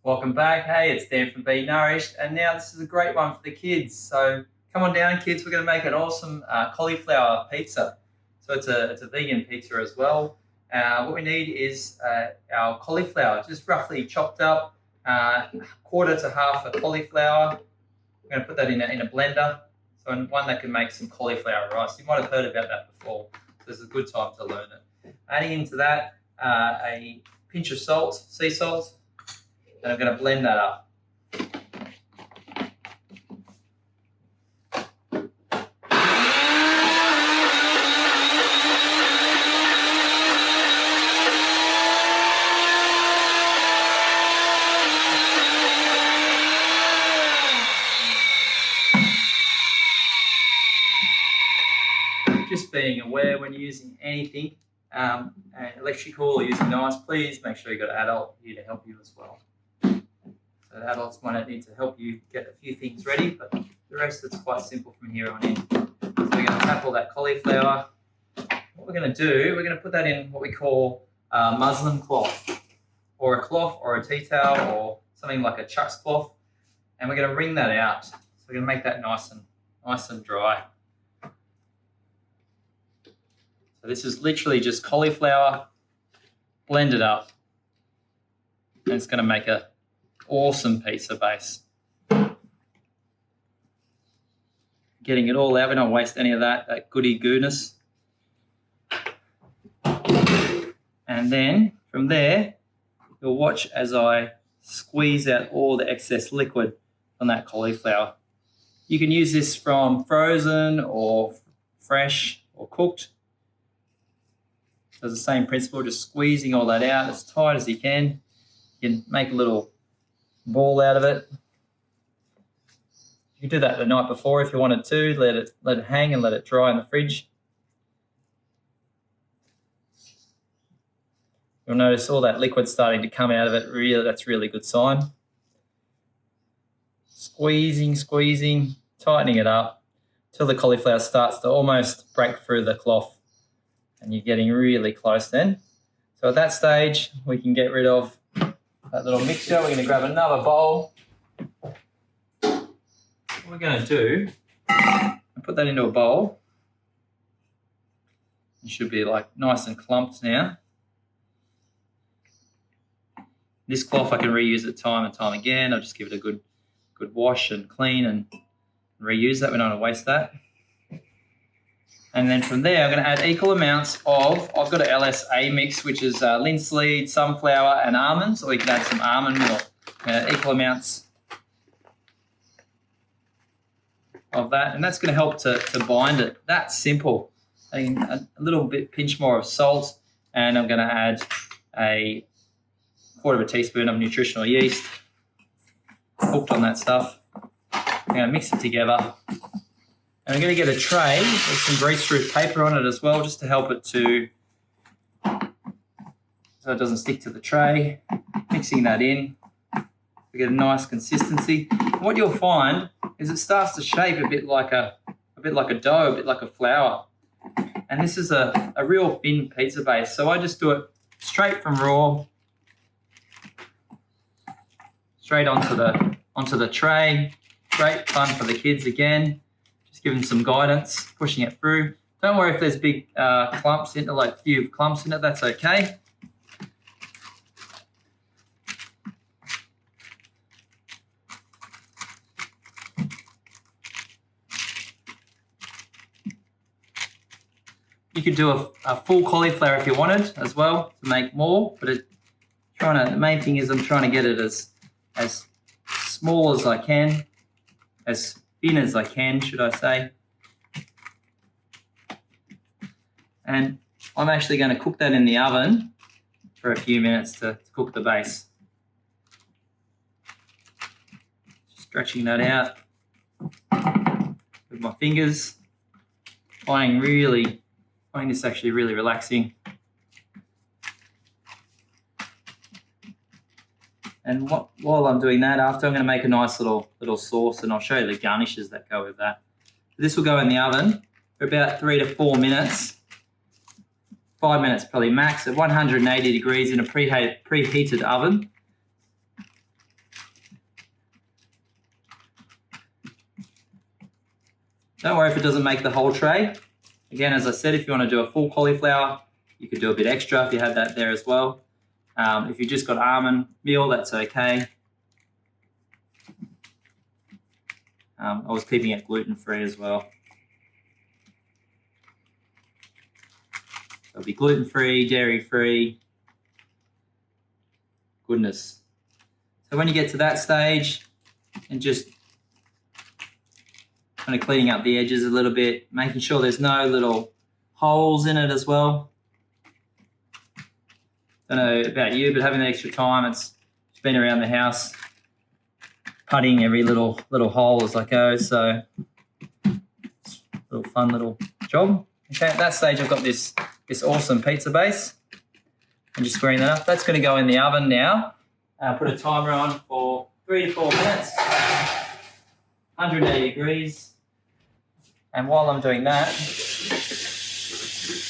Welcome back. Hey, it's Dan from Be Nourished, and now this is a great one for the kids. So come on down, kids. We're going to make an awesome cauliflower pizza. So it's a vegan pizza as well. What we need is our cauliflower, just roughly chopped up, quarter to half a cauliflower. We're going to put that in a blender, so one that can make some cauliflower rice. You might have heard about that before, so this is a good time to learn it. Adding into that a pinch of salt, sea salt. And I'm going to blend that up. Just being aware when you're using anything electrical or using knives, please make sure you've got an adult here to help you as well. So the adults might need to help you get a few things ready, but the rest is quite simple from here on in. So we're going to tackle that cauliflower. What we're going to do, we're going to put that in what we call a muslin cloth, or a cloth, or a tea towel, or something like a chuck's cloth, and we're going to wring that out. So we're going to make that nice and dry. So this is literally just cauliflower blended up, and it's going to make a awesome pizza base. Getting it all out, we don't waste any of that goody goodness. And then from there, you'll watch as I squeeze out all the excess liquid from that cauliflower. You can use this from frozen or fresh or cooked. So it's the same principle, just squeezing all that out as tight as you can. You can make a little ball out of it. You can do that the night before if you wanted to. Let it hang and let it dry in the fridge. You'll notice all that liquid starting to come out of it. Really, that's a really good sign. Squeezing, tightening it up till the cauliflower starts to almost break through the cloth, and you're getting really close then. So at that stage, we can get rid of that little mixture. We're going to grab another bowl. What we're going to do, put that into a bowl. It should be like nice and clumped now. This cloth I can reuse it time and time again. I'll just give it a good wash and clean and reuse that. We don't want to waste that. And then from there, I'm going to add equal amounts of, I've got an LSA mix, which is linseed, sunflower, and almonds, or you can add some almond milk. Equal amounts of that, and that's going to help to bind it. That's simple. A little bit, pinch more of salt, and I'm going to add a quarter of a teaspoon of nutritional yeast. Hooked on that stuff. I'm going to mix it together. And I'm going to get a tray with some grease-proof paper on it as well, just to help it so it doesn't stick to the tray. Mixing that in, we get a nice consistency. What you'll find is it starts to shape a bit like a dough, a bit like a flour. And this is a real thin pizza base, so I just do it straight from raw, straight onto the tray. Great fun for the kids again. Give them some guidance, pushing it through. Don't worry if there's big clumps in it, like a few clumps in it, that's okay. You could do a full cauliflower if you wanted as well to make more, but the main thing is I'm trying to get it as small as I can, as thin as I can, should I say. And I'm actually going to cook that in the oven for a few minutes to cook the base. Stretching that out with my fingers. Finding this actually really relaxing. And while I'm doing that, after I'm going to make a nice little sauce, and I'll show you the garnishes that go with that. This will go in the oven for about 3 to 4 minutes. 5 minutes probably max at 180 degrees in a preheated oven. Don't worry if it doesn't make the whole tray. Again, as I said, if you want to do a full cauliflower, you could do a bit extra if you had that there as well. If you just got almond meal, that's okay. I was keeping it gluten-free as well. It'll be gluten-free, dairy-free. Goodness. So when you get to that stage, and just kind of cleaning up the edges a little bit, making sure there's no little holes in it as well. Don't know about you, but having the extra time, it's been around the house, putting every little hole as I go. So it's a little fun little job. Okay, at that stage, I've got this awesome pizza base. And just screen that up. That's going to go in the oven now. Put a timer on for 3 to 4 minutes, 180 degrees. And while I'm doing that,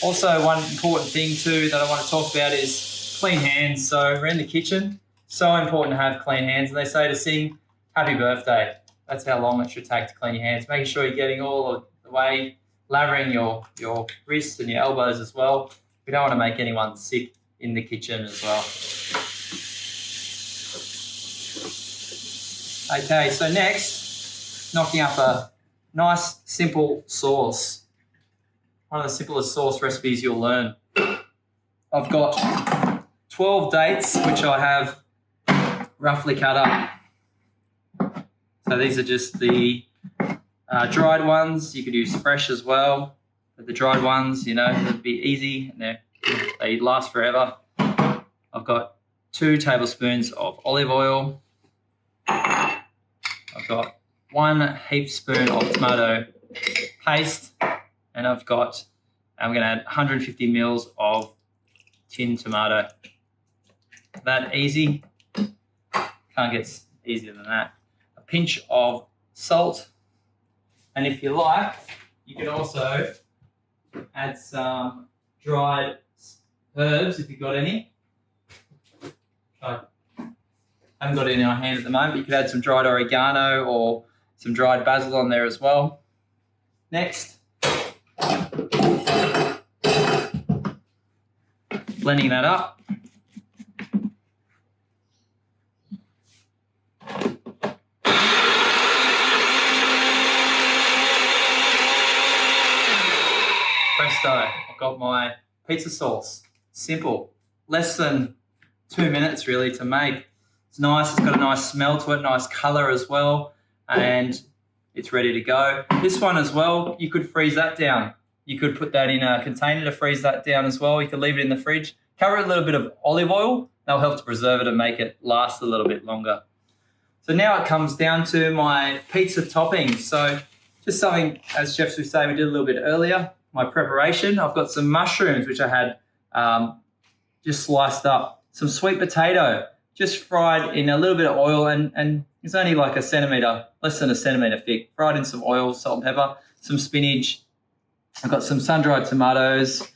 also one important thing too that I want to talk about is clean hands. So we're in the kitchen. So important to have clean hands. And they say to sing happy birthday. That's how long it should take to clean your hands. Making sure you're getting all of the way, lathering your wrists and your elbows as well. We don't want to make anyone sick in the kitchen as well. Okay, so next, knocking up a nice, simple sauce. One of the simplest sauce recipes you'll learn. I've got 12 dates, which I have roughly cut up. So these are just the dried ones. You could use fresh as well. But the dried ones, you know, they'd be easy and they last forever. I've got 2 tablespoons of olive oil. I've got 1 heaped spoon of tomato paste, and I'm going to add 150 mils of tin tomato. That easy. Can't get easier than that. A pinch of salt, and if you like, you can also add some dried herbs if you've got any. I haven't got it in my hand at the moment, but you could add some dried oregano or some dried basil on there as well. Next, blending that up. Presto, I've got my pizza sauce. Simple, less than 2 minutes really to make. It's nice, it's got a nice smell to it, nice color as well, and it's ready to go. This one as well, you could freeze that down. You could put that in a container to freeze that down as well. You could leave it in the fridge. Cover it a little bit of olive oil. That'll help to preserve it and make it last a little bit longer. So now it comes down to my pizza toppings. So just something, as chefs would say, we did a little bit earlier, my preparation. I've got some mushrooms, which I had just sliced up. Some sweet potato, just fried in a little bit of oil, and it's only like a centimetre, less than a centimetre thick. Fried in some oil, salt and pepper, some spinach. I've got some sun-dried tomatoes.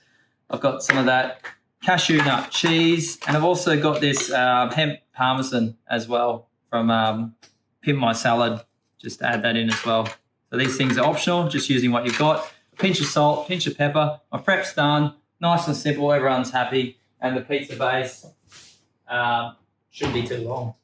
I've got some of that cashew nut cheese, and I've also got this hemp parmesan as well from Pimp My Salad. Just add that in as well. So these things are optional, just using what you've got. A pinch of salt, pinch of pepper. My prep's done. Nice and simple, everyone's happy. And the pizza base shouldn't be too long.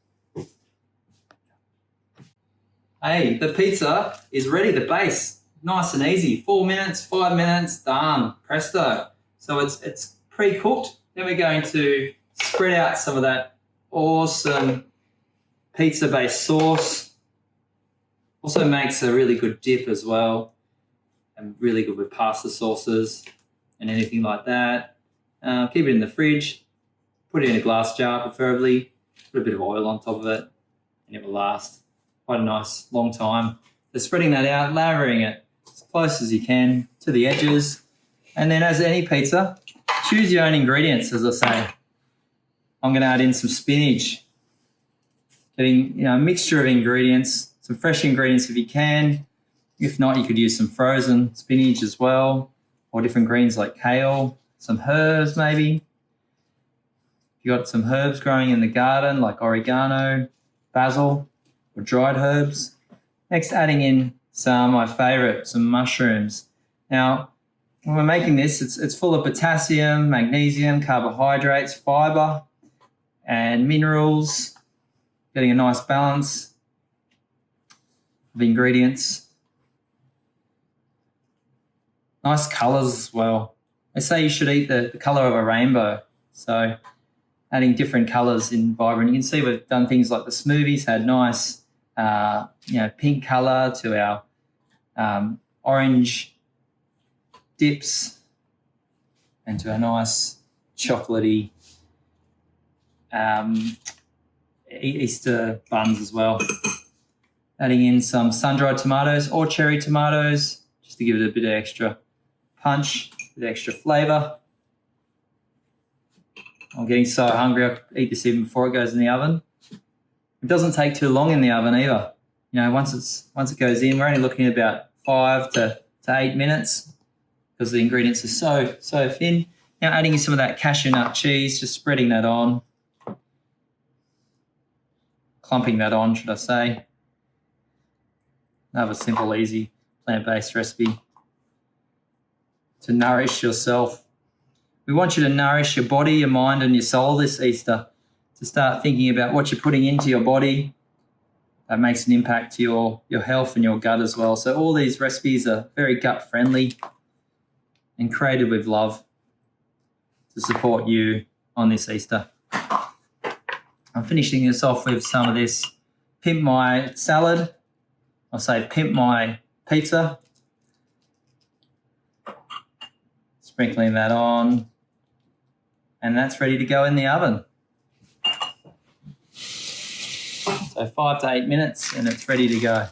Hey, the pizza is ready, the base. Nice and easy. 4 minutes, 5 minutes, done. Presto. So it's pre-cooked. Then we're going to spread out some of that awesome pizza-based sauce. Also makes a really good dip as well, and really good with pasta sauces and anything like that. Keep it in the fridge. Put it in a glass jar, preferably. Put a bit of oil on top of it, and it will last quite a nice long time. So spreading that out, layering it as close as you can to the edges. And then as any pizza, choose your own ingredients, as I say. I'm going to add in some spinach. Getting a mixture of ingredients, some fresh ingredients if you can. If not, you could use some frozen spinach as well, or different greens like kale, some herbs maybe. If you've got some herbs growing in the garden like oregano, basil, or dried herbs. Next, adding in my favourite, some mushrooms. Now, when we're making this, it's full of potassium, magnesium, carbohydrates, fibre, and minerals, getting a nice balance of ingredients. Nice colours as well. They say you should eat the colour of a rainbow. So adding different colours in vibrant. You can see we've done things like the smoothies had nice, pink colour to our orange dips and to a nice chocolatey Easter buns as well. Adding in some sun-dried tomatoes or cherry tomatoes just to give it a bit of extra punch, a bit of extra flavour. I'm getting so hungry I could eat this even before it goes in the oven. It doesn't take too long in the oven either. Once it goes in, we're only looking at about 5 to 8 minutes because the ingredients are so thin. Now adding in some of that cashew nut cheese, just spreading that on, clumping that on, should I say. Another simple, easy, plant-based recipe to nourish yourself. We want you to nourish your body, your mind, and your soul this Easter, to start thinking about what you're putting into your body. That makes an impact to your health and your gut as well. So all these recipes are very gut-friendly and created with love to support you on this Easter. I'm finishing this off with some of this Pimp My salad. I'll say Pimp My pizza. Sprinkling that on. And that's ready to go in the oven. So 5 to 8 minutes and it's ready to go.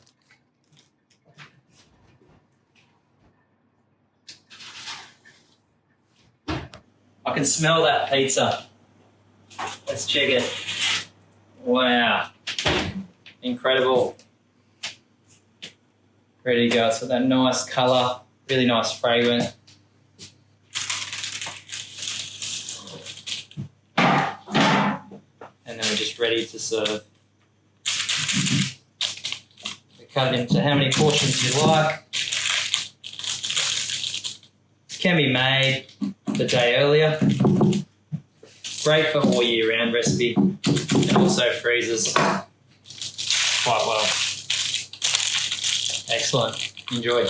I can smell that pizza. Let's check it. Wow. Incredible. Ready to go. It's got that nice colour, really nice fragrance. And then we're just ready to serve. We cut it into how many portions you like. Can be made the day earlier. Great for all year round recipe and also freezes quite well. Excellent. Enjoy.